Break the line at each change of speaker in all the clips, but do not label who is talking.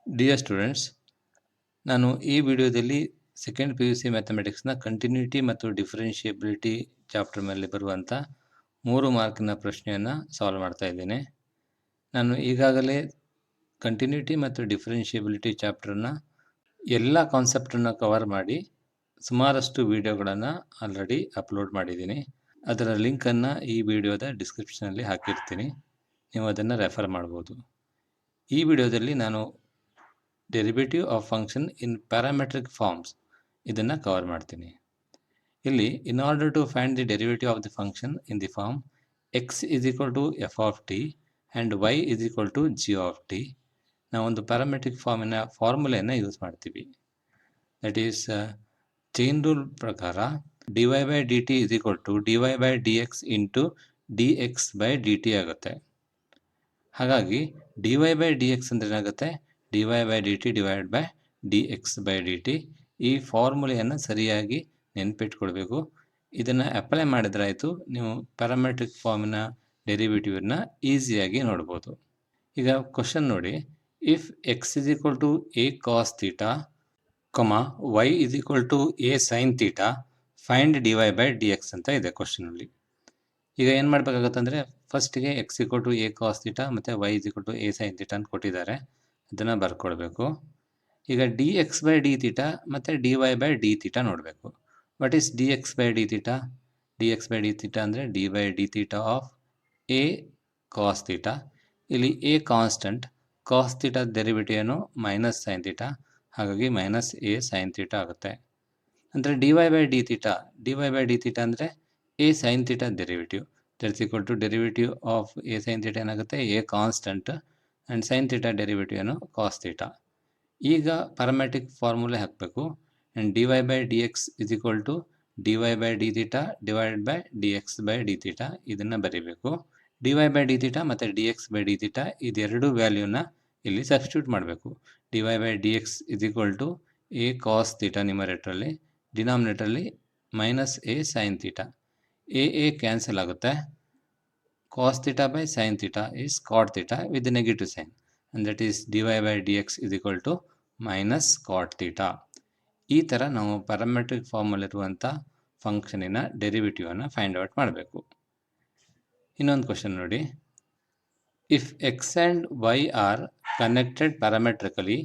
Dear students, ನಾನು ಈ ವಿಡಿಯೋದಲ್ಲಿ ಸೆಕೆಂಡ್ ಪಿ ಯು ಸಿ ಮ್ಯಾಥಮೆಟಿಕ್ಸ್ನ ಕಂಟಿನ್ಯೂಟಿ ಮತ್ತು ಡಿಫರೆನ್ಷಿಯಬಿಲಿಟಿ ಚಾಪ್ಟರ್ ಮೇಲೆ ಬರುವಂಥ 3 ಮಾರ್ಕಿನ ಪ್ರಶ್ನೆಯನ್ನು ಸಾಲ್ವ್ ಮಾಡ್ತಾ ಇದ್ದೇನೆ. ನಾನು ಈಗಾಗಲೇ ಕಂಟಿನ್ಯೂಟಿ ಮತ್ತು ಡಿಫರೆನ್ಷಿಯಬಿಲಿಟಿ ಚಾಪ್ಟರ್ನ ಎಲ್ಲ ಕಾನ್ಸೆಪ್ಟನ್ನು ಕವರ್ ಮಾಡಿ ಸುಮಾರಷ್ಟು ವಿಡಿಯೋಗಳನ್ನು ಆಲ್ರೆಡಿ ಅಪ್ಲೋಡ್ ಮಾಡಿದ್ದೀನಿ. ಅದರ ಲಿಂಕನ್ನು ಈ ವಿಡಿಯೋದ ಡಿಸ್ಕ್ರಿಪ್ಷನಲ್ಲಿ ಹಾಕಿರ್ತೀನಿ, ನೀವು ಅದನ್ನು ರೆಫರ್ ಮಾಡ್ಬೋದು. ಈ ವಿಡಿಯೋದಲ್ಲಿ ನಾನು derivative of function in parametric forms ಇದನ್ನು ಕವರ್ ಮಾಡ್ತೀನಿ. ಇಲ್ಲಿ in order to find the derivative of the function in the form X is equal to F of T and Y is equal to G of T, ನಾವೊಂದು parametric ಫಾರ್ಮಿನ ಫಾರ್ಮುಲೆಯನ್ನು use ಮಾಡ್ತೀವಿ. That is chain rule ಪ್ರಕಾರ D Y by D T is equal to D Y by D X into D X by D T ಆಗುತ್ತೆ. ಹಾಗಾಗಿ D Y by D X ಅಂದರೆ ಏನಾಗುತ್ತೆ, D Y by D T divide by D X by D T. ಈ ಫಾರ್ಮುಲೆಯನ್ನು ಸರಿಯಾಗಿ ನೆನ್ಪಿಟ್ಕೊಳ್ಬೇಕು. ಇದನ್ನು apply ಮಾಡಿದ್ರೆ ಆಯಿತು, ನೀವು ಪ್ಯಾರಾಮೆಟ್ರಿಕ್ ಫಾರ್ಮಿನ ಡೆರಿವೇಟಿವ್ನ ಈಸಿಯಾಗಿ ನೋಡ್ಬೋದು. ಈಗ ಕ್ವಶನ್ ನೋಡಿ, if x is equal to a cos theta y is equal to A sine theta find d Y by D x ಅಂತ ಇದೆ ಕ್ವಶನಲ್ಲಿ. ಈಗ ಏನು ಮಾಡಬೇಕಾಗುತ್ತೆ ಅಂದರೆ, ಫಸ್ಟಿಗೆ x equal to a cos theta ಮತ್ತು y is equal to A sine theta ಅಂತ ಕೊಟ್ಟಿದ್ದಾರೆ, ಅದನ್ನು ಬರ್ಕೊಳ್ಬೇಕು. ಈಗ d X by D theta ಮತ್ತು d Y by D theta ನೋಡಬೇಕು. What is D X by D theta? D X by D theta ಅಂದರೆ d by D theta of a cos theta. ಇಲ್ಲಿ a constant, cos theta derivative ಏನು minus sine theta, ಹಾಗಾಗಿ minus a sine theta ಆಗುತ್ತೆ. ಅಂದರೆ d Y by D theta, d Y by D theta ಅಂದರೆ a sine theta derivative, that's equal to derivative of a sine theta ಏನಾಗುತ್ತೆ, a constant and sine theta derivative ಏನು cos theta. ಈಗ parametric formula ಹಾಕಬೇಕು. And d Y by D x is equal to D Y by D theta divide by D X by D theta, ಇದನ್ನು ಬರೀಬೇಕು. D Y by D theta ಮತ್ತು d X by D theta ಇದೆರಡು ವ್ಯಾಲ್ಯೂನ ಇಲ್ಲಿ substitute ಮಾಡಬೇಕು. D Y by D x is equal to a cos theta ನ್ಯೂಮರೇಟ್ರಲ್ಲಿ, ಡಿನಾಮಿನೇಟ್ರಲ್ಲಿ minus a sine theta. A cancel ಆಗುತ್ತೆ. Cos theta by sine theta is cot theta with negative sine, and that is dy by dx is equal to minus cot theta. ಈ ಥರ ನಾವು parametric ಫಾರ್ಮಲ್ಲಿರುವಂಥ ಫಂಕ್ಷನಿನ ಡೆರಿವೇಟಿವನ್ನು find out ಮಾಡಬೇಕು. ಇನ್ನೊಂದು question ನೋಡಿ, if x and y are connected parametrically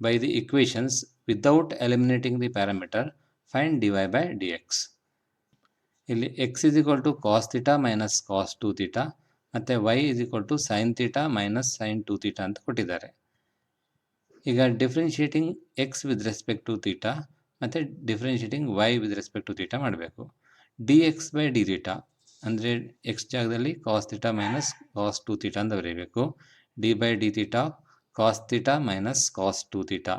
by the equations without eliminating the parameter find d Y by D x. ಇಲ್ಲಿ x is equal to cos theta minus cos 2 theta ಮತ್ತು y is equal to sine theta minus sine 2 theta ಅಂತ ಕೊಟ್ಟಿದ್ದಾರೆ. ಈಗ differentiating x with respect to theta ಮತ್ತು differentiating y with respect to theta ಮಾಡಬೇಕು. D X by D theta ಅಂದರೆ X ಜಾಗದಲ್ಲಿ cos theta minus cos 2 theta ಅಂತ ಬರೀಬೇಕು. D by D theta cos theta minus cos 2 theta,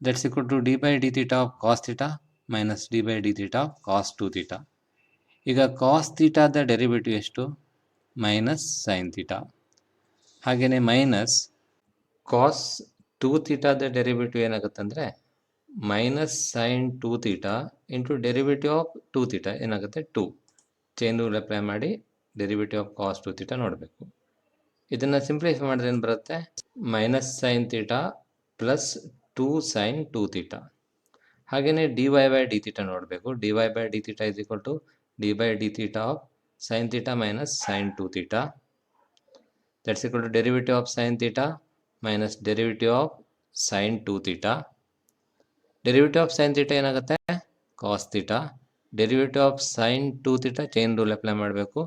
that's equal to D by D theta of cos theta minus D by D theta of cos 2 theta. ಈಗ cos ತೀಟಾದ derivative ಎಷ್ಟು, minus sine theta. ಹಾಗೆಯೇ minus cos 2 ತೀಟಾದ derivative ಏನಾಗುತ್ತೆ ಅಂದರೆ minus sine 2 theta into derivative of 2 theta ಏನಾಗುತ್ತೆ 2. Chain rule apply ಮಾಡಿ derivative of cos 2 theta ನೋಡಬೇಕು. ಇದನ್ನು ಸಿಂಪ್ಲಿಫೈ ಮಾಡಿದ್ರೆ ಏನು ಬರುತ್ತೆ, minus sine theta plus 2 sine 2 theta. ಹಾಗೆಯೇ d Y by D theta ನೋಡಬೇಕು. D Y by D theta is equal to D by D theta of sin theta minus sin 2 theta, that's equal to derivative of sin theta minus derivative of sin 2 theta. Derivative of sin theta ಏನಾಗುತ್ತೆ cos theta, derivative of sin 2 theta chain rule apply ಮಾಡಬೇಕು.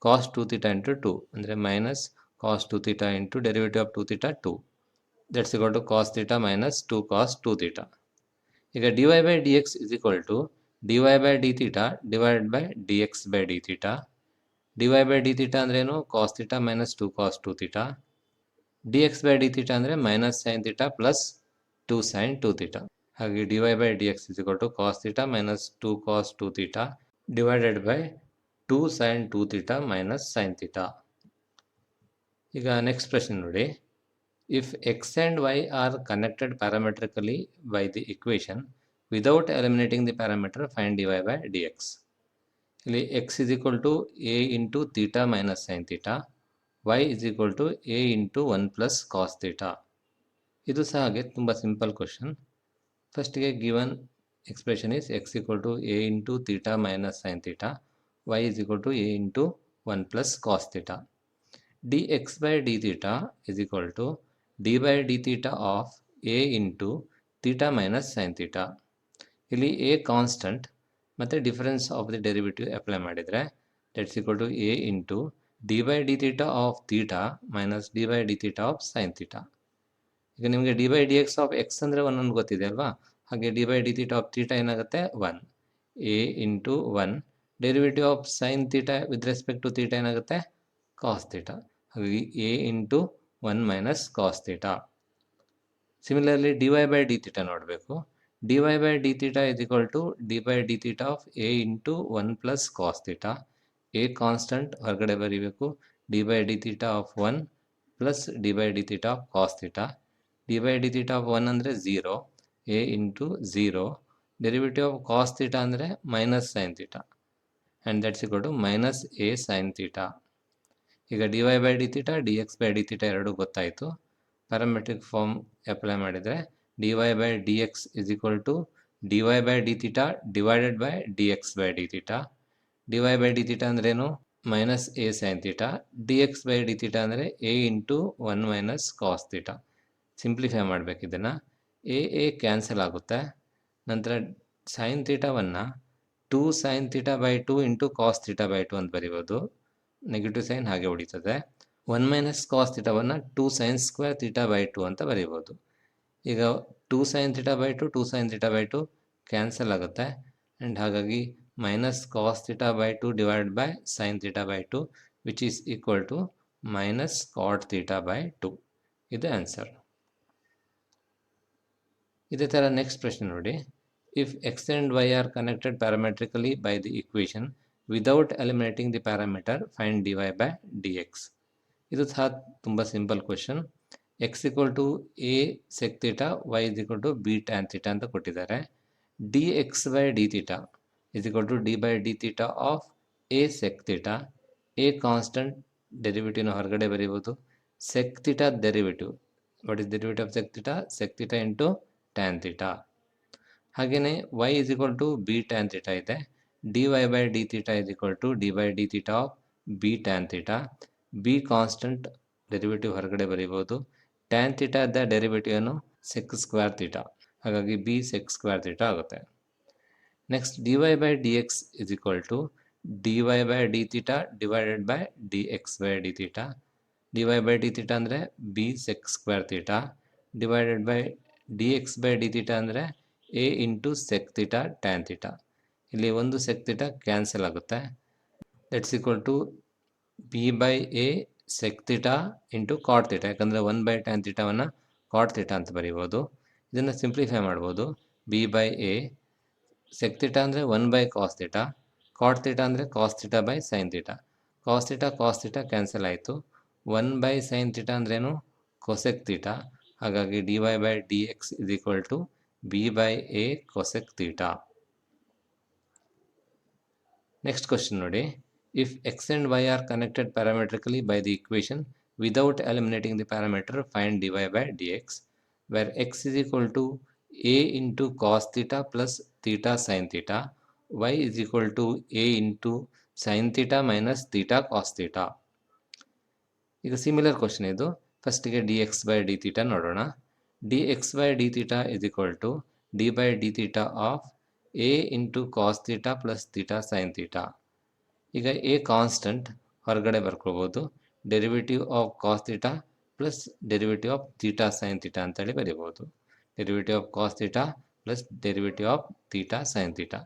cos 2 theta into 2 ಅಂದರೆ minus cos 2 theta into derivative of 2 theta 2, that's equal to cos theta minus 2 cos 2 theta. ಈಗ dy by dx is equal to dy by d theta divided by dx by d theta. D Y by D theta ಅಂದ್ರೇನು, cos theta minus 2 cos 2 theta. D X by D theta ಅಂದರೆ minus sine theta plus 2 sine 2 theta. ಹಾಗೆ d Y by D x is equal to cos theta minus 2 cos 2 theta divided by 2 sine 2 theta minus sine theta. ಈಗ next ಪ್ರಶ್ನೆ ನೋಡಿ, if x and y are connected parametrically by the equation without eliminating the parameter find d Y by D x. ಇಲ್ಲಿ x is equal to A into theta minus sine theta, y is equal to A into 1 plus cos theta. ಇದು ಸಹ ಹಾಗೆ ತುಂಬ simple question. ಫಸ್ಟಿಗೆ given expression is x equal to A into theta minus sine theta, y is equal to A into 1 plus cos theta. dx by d theta is equal to d by d theta of a into theta minus sin theta. ಇಲ್ಲಿ a constant ಮತ್ತು difference of the derivative apply ಮಾಡಿದರೆ that's equal to a into D by D theta of theta minus D by D theta of sine theta. ಈಗ ನಿಮಗೆ d by D x of x ಅಂದರೆ 1 ಅಂತ ಗೊತ್ತಿದೆ ಅಲ್ವಾ, ಹಾಗೆ d by D theta of theta ಏನಾಗುತ್ತೆ 1, a into 1 derivative of sine theta with respect to theta ಏನಾಗುತ್ತೆ cos theta, ಹಾಗಾಗಿ a into 1 minus cos theta. Similarly D Y by D theta ನೋಡಬೇಕು. dy by d theta is equal to d by d theta of a into 1 plus cos theta. a constant ಹೊರಗಡೆ ಬರೀಬೇಕು. d by d theta of 1 plus d by d theta of cos theta. d by d theta of 1 ಅಂದರೆ 0, a into 0 derivative of cos theta ಅಂದರೆ minus sin theta and that's equal to minus a sin theta. ಈಗ dy by d theta dx by d theta ಎರಡು ಗೊತ್ತಾಯಿತು. Parametric form apply ಮಾಡಿದರೆ dy by dx is equal to dy by d theta divided by dx by d theta. dy by d theta ಅಂದ್ರೇನು minus a sin theta, dx by d theta ಅಂದರೆ a into 1 minus cos theta. Simplify ಮಾಡಬೇಕು ಇದನ್ನು. a cancel ಆಗುತ್ತೆ. ನಂತರ sign ಥೀಟಾವನ್ನು 2 sin theta by 2 into cos theta by 2 ಅಂತ ಬರೀಬೋದು. Negative sign ಹಾಗೆ ಉಳಿತದೆ. 1 ಮೈನಸ್ ಕಾಸ್ ಥೀಟಾವನ್ನು 2 sin ಸ್ಕ್ವೇರ್ theta by 2 ಅಂತ ಬರೀಬೋದು. ಈಗ 2 sin theta by 2 2 sin theta by 2 cancel ಆಗುತ್ತೆ ಆ್ಯಂಡ್ ಹಾಗಾಗಿ minus cos theta by 2 divide by sin theta by 2 which is equal to minus cot theta by 2. ಇದು answer. ಇದೇ ಥರ next ಪ್ರಶ್ನೆ ನೋಡಿ. If x and y are connected parametrically by the equation without eliminating the parameter find dy by dx. ಇದು ಸಹ ತುಂಬ simple question. x equal to a sec theta, y is equal to b tan theta ಅಂತ ಕೊಟ್ಟಿದ್ದಾರೆ. dx by d theta is equal to d by d theta of a sec theta. a constant, ಡೆರಿವೇಟಿವ್ನ ಹೊರಗಡೆ ಬರೀಬೋದು. sec theta derivative, what is derivative of sec theta? sec theta into tan theta. ಹಾಗೆಯೇ y is equal to b tan theta ಇದೆ. dy by d theta is equal to d by d theta of b tan theta. b constant, derivative ಹೊರಗಡೆ ಬರೀಬೋದು. Tan ಥೀಟಾದ derivative ಏನು sec square theta, ಹಾಗಾಗಿ b sec square theta ಆಗುತ್ತೆ. Next d Y by D x is equal to D Y by D theta divided by D X by D theta. D Y by D theta ಅಂದರೆ b sec square theta divided by D X by D theta ಅಂದರೆ a into sec theta tan theta. ಇಲ್ಲಿ ಒಂದು sec theta cancel ಆಗುತ್ತೆ. That's equal to B by A sec theta into cot theta, ಯಾಕಂದರೆ 1 by tan ಥೀಟಾವನ್ನು cot theta ಅಂತ ಬರೀಬೋದು. ಇದನ್ನು simplify ಮಾಡ್ಬೋದು. B by A sec theta ಅಂದರೆ 1 by cos theta, cot theta ಅಂದರೆ cos theta by sine theta. Cos theta cancel ಆಯಿತು. 1 by sine theta ಅಂದ್ರೇನು cosec theta, ಹಾಗಾಗಿ D Y by D x is equal to B by a cosec theta. Next question ನೋಡಿ. If x and y are connected parametrically by the equation without eliminating the parameter, find dy by dx, where x is equal to a into cos theta plus theta sin theta, y is equal to a into sin theta minus theta cos theta. ಈಗ similar question ಇದು. ಫಸ್ಟಿಗೆ d X by D theta ನೋಡೋಣ. D X by D theta is equal to D by D theta of a into cos theta plus theta sine theta. ಈಗ a constant ಹೊರಗಡೆ ಬರ್ಕೋಬೋದು. Derivative of cos theta plus derivative of theta sine theta ಅಂತೇಳಿ ಬರೀಬೋದು. Derivative of cos theta plus derivative of theta sine theta.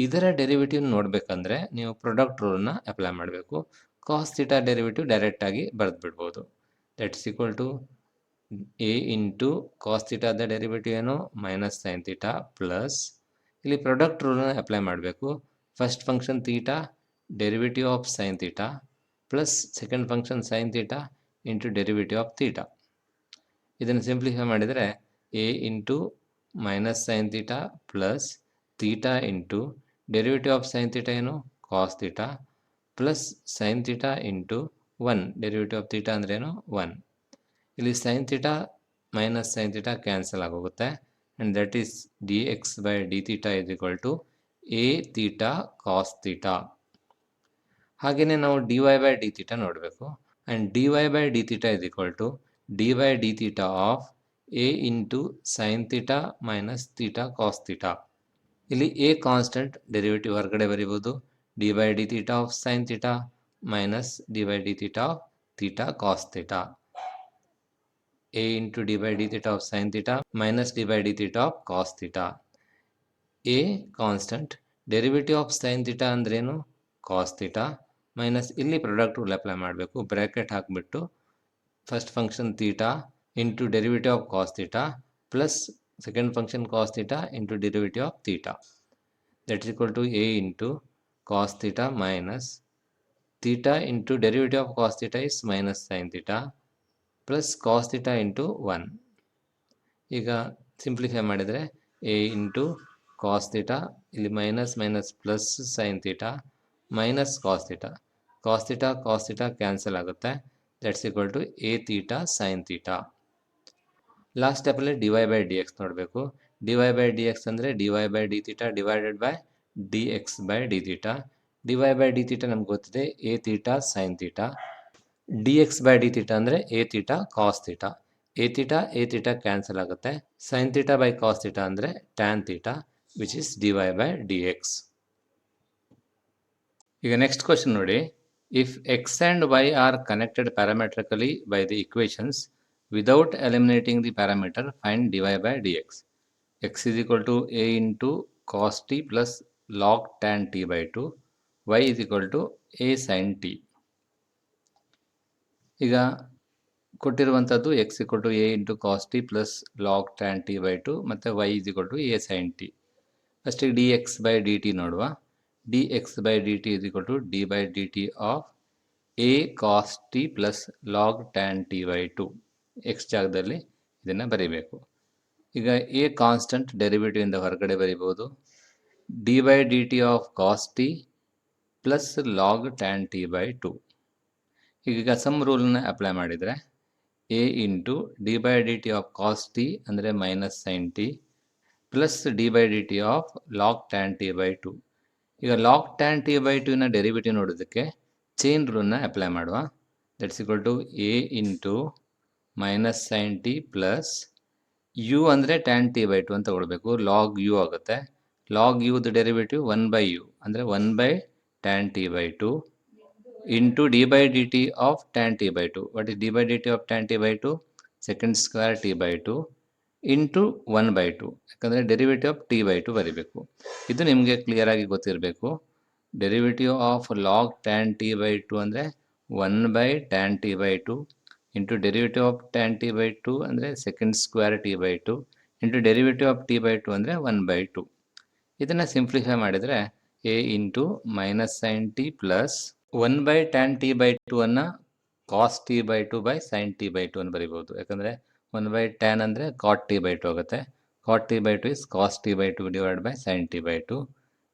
ಇದರ derivative ನೋಡಬೇಕಂದ್ರೆ ನೀವು product ರೂಲನ್ನ apply ಮಾಡಬೇಕು. ಕಾಸ್ ಥೀಟಾ ಡೆರಿವೇಟಿವ್ ಡೈರೆಕ್ಟಾಗಿ ಬರೆದು ಬಿಡ್ಬೋದು. That's equal to A into cos ಥೀಟಾದ ಡೆರಿವೇಟಿವ್ ಏನು ಮೈನಸ್ ಸೈನ್ ಥೀಟಾ ಪ್ಲಸ್ ಇಲ್ಲಿ ಪ್ರಾಡಕ್ಟ್ ರೂಲನ್ನ ಅಪ್ಲೈ ಮಾಡಬೇಕು. First function theta derivative of sine theta plus second function sine theta into derivative of theta. ಇದನ್ನು simplify ಮಾಡಿದರೆ a into minus sine theta plus theta into derivative of sine theta ಏನು cos theta plus sine theta into 1 derivative of theta ಅಂದ್ರೇನು 1. ಇಲ್ಲಿ sine theta minus sine theta cancel ಆಗೋಗುತ್ತೆ. And that is D X by D theta is equal to a theta cos theta. ಹಾಗೆಯೇ ನಾವು d Y by D theta ನೋಡಬೇಕು. And d Y by D theta is equal to D by D theta of a into sine theta minus theta cos theta. ಇಲ್ಲಿ a constant, derivative ಹೊರಗಡೆ ಬರೀಬೋದು. D by D theta of sine theta minus D by D theta of theta cos theta. A into D by D theta of sine theta minus D by D theta of cos theta. A constant, derivative of sine theta ಅಂದ್ರೇನು? Cos theta minus ಇಲ್ಲಿ product rule apply ಮಾಡಬೇಕು. Bracket ಹಾಕಿಬಿಟ್ಟು first function theta into derivative of cos theta plus second function cos theta into derivative of theta. That is equal to A into cos theta minus theta into derivative of cos theta is minus sine theta plus cos theta into 1. ಈಗ simplify ಮಾಡಿದರೆ a into cos theta, ಇಲ್ಲಿ minus minus plus sine theta minus cos theta. Cos theta cancel ಆಗುತ್ತೆ. That's equal to a theta sine theta. Last ಸ್ಟೆಪ್ಪಲ್ಲಿ d Y by D x ನೋಡಬೇಕು. D Y by D X ಅಂದರೆ d Y by D theta divided by D X by D theta. D Y by D theta ನಮ್ಗೆ ಗೊತ್ತಿದೆ a theta sine theta. D X by D theta ಅಂದರೆ a theta cos theta. A theta cancel ಆಗುತ್ತೆ. Sine theta by cos theta ಅಂದರೆ tan theta which is d Y by D x. ಈಗ next question ನೋಡಿ. If x and y are connected parametrically by the equations without eliminating the parameter, find dy by dx. X is equal to a into cos t plus log tan t by 2. Y is equal to a sin t. ಈಗ ಕೊಟ್ಟಿರುವಂಥದ್ದು x equal to a into cos t plus log tan t by 2 ಮತ್ತು y is equal to a sin t. ಫಸ್ಟಿಗೆ dx by dt ನೋಡುವ. dx by dt is equal to d by dt of a cos t plus log tan t by 2. X ಜಾಗದಲ್ಲಿ ಇದನ್ನು ಬರೀಬೇಕು. ಈಗ a constant, derivative ಇಂದ ಹೊರಗಡೆ ಬರೀಬೋದು. D by D T of cos t plus log tan T by 2. ಈಗ sum ರೂಲನ್ನ apply ಮಾಡಿದರೆ a into D by D T of cos t ಅಂದರೆ minus sine T plus d by D T of log tan T by 2. ಈಗ log tan T by 2ನ derivative ನೋಡೋದಕ್ಕೆ chain ರೂಲನ್ನ apply ಮಾಡುವ. That's equal to A into minus sine T plus U ಅಂದರೆ tan T by 2 ಅಂತ ತಗೊಳ್ಬೇಕು. Log U ಆಗುತ್ತೆ. Log ಯುದು ಡೆರಿವೇಟಿವ್ 1 ಬೈ ಯು ಅಂದರೆ 1 by tan T by 2 into D by D T of tan T by 2. What is D by D T of tan T by 2? Second square T by 2 into 1 by 2. ಯಾಕಂದರೆ derivative of t by 2 ಬರೀಬೇಕು. ಇದು ನಿಮಗೆ ಕ್ಲಿಯರಾಗಿ ಗೊತ್ತಿರಬೇಕು. Derivative of log tan T by 2 ಅಂದರೆ 1 by tan T by 2 into derivative of tan T by 2 ಅಂದರೆ second square T by 2 into derivative of t by 2 ಅಂದರೆ 1 by 2. ಇದನ್ನು ಸಿಂಪ್ಲಿಫೈ ಮಾಡಿದರೆ a into minus sine T plus 1 by tan T by 2 ಅನ್ನು cos t by 2 by sine t by 2 ಅನ್ನು ಬರಿಬೋದು. ಯಾಕಂದರೆ 1 by tan ಅಂದರೆ ಕಾಟ್ t by 2 ಆಗುತ್ತೆ. Cot t by 2 is cos t by 2 divide by sine t by 2.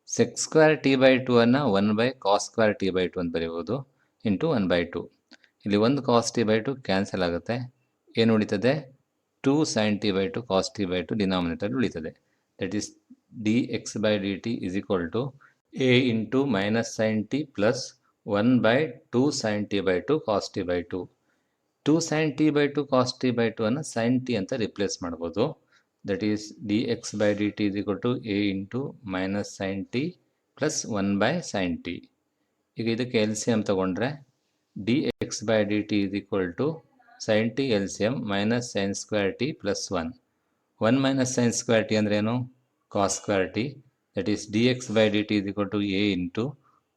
Sec square T by 2 ಅನ್ನು 1 by cos square T by 2 ಅಂತ ಬರಿಬೋದು into 1 by 2. ಇಲ್ಲಿ ಒಂದು ಕಾಸ್ ಟಿ ಬೈ 2 ಕ್ಯಾನ್ಸಲ್ ಆಗುತ್ತೆ. ಏನು ಉಳಿತದೆ? 2 sine t by 2 cos t by 2 denominator ಉಳಿತದೆ. That is D X by D T is equal to A into minus sine T plus 1 by 2 sine t by 2 cos t by 2. 2 sine t by 2 cos t by 2 ಅನ್ನು sine t ಅಂತ replace ಮಾಡ್ಬೋದು. That is D X by D T is equal to A into minus sine T plus 1 by sine T. ಈಗ ಇದಕ್ಕೆ L C M ತಗೊಂಡ್ರೆ D X by D T is equal to sine T L C M minus sine square T plus 1. 1 minus sine square T ಅಂದರೆ ಏನು? Cos square T. That is D X by D T is equal to A into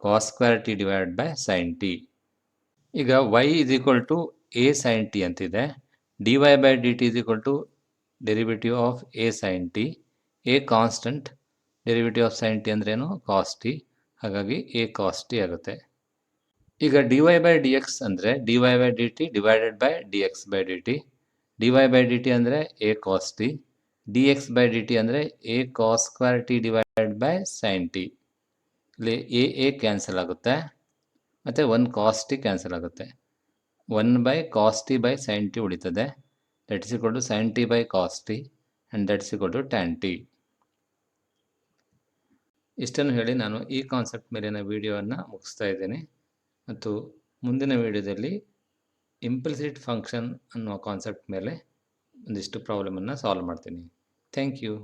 cos square T divide by sine T. ಈಗ y is equal to A sine T ಅಂತಿದೆ. D Y by D T is equal to derivative of a sine t. A constant, derivative of sine t ಅಂದ್ರೇನು? Cos t. ಹಾಗಾಗಿ a cos t ಆಗುತ್ತೆ. ಈಗ d Y by D X ಅಂದರೆ d Y by D t divided by D X by D t. D Y by D t ಅಂದರೆ a cos t. D X by D t ಅಂದರೆ a cos square t divided by sine t. ಇಲ್ಲಿ A cancel ಆಗುತ್ತೆ ಮತ್ತು 1 cos t cancel ಆಗುತ್ತೆ. 1 by cos t by sine t ಉಳಿತದೆ. That is equal to sin t by cos t and that is equal to tan t. ಇಷ್ಟನ್ನು ಹೇಳಿ ನಾನು ಈ concept ಮೇಲಿನ ವಿಡಿಯೋವನ್ನು ಮುಗಿಸ್ತಾ ಇದ್ದೇನೆ ಮತ್ತು ಮುಂದಿನ ವಿಡಿಯೋದಲ್ಲಿ ಇಂಪ್ಲಿಸಿಟ್ ಫಂಕ್ಷನ್ ಅನ್ನುವ ಕಾನ್ಸೆಪ್ಟ್ ಮೇಲೆ ಒಂದಿಷ್ಟು ಪ್ರಾಬ್ಲಮನ್ನು ಸಾಲ್ವ್ ಮಾಡ್ತೀನಿ. Thank you.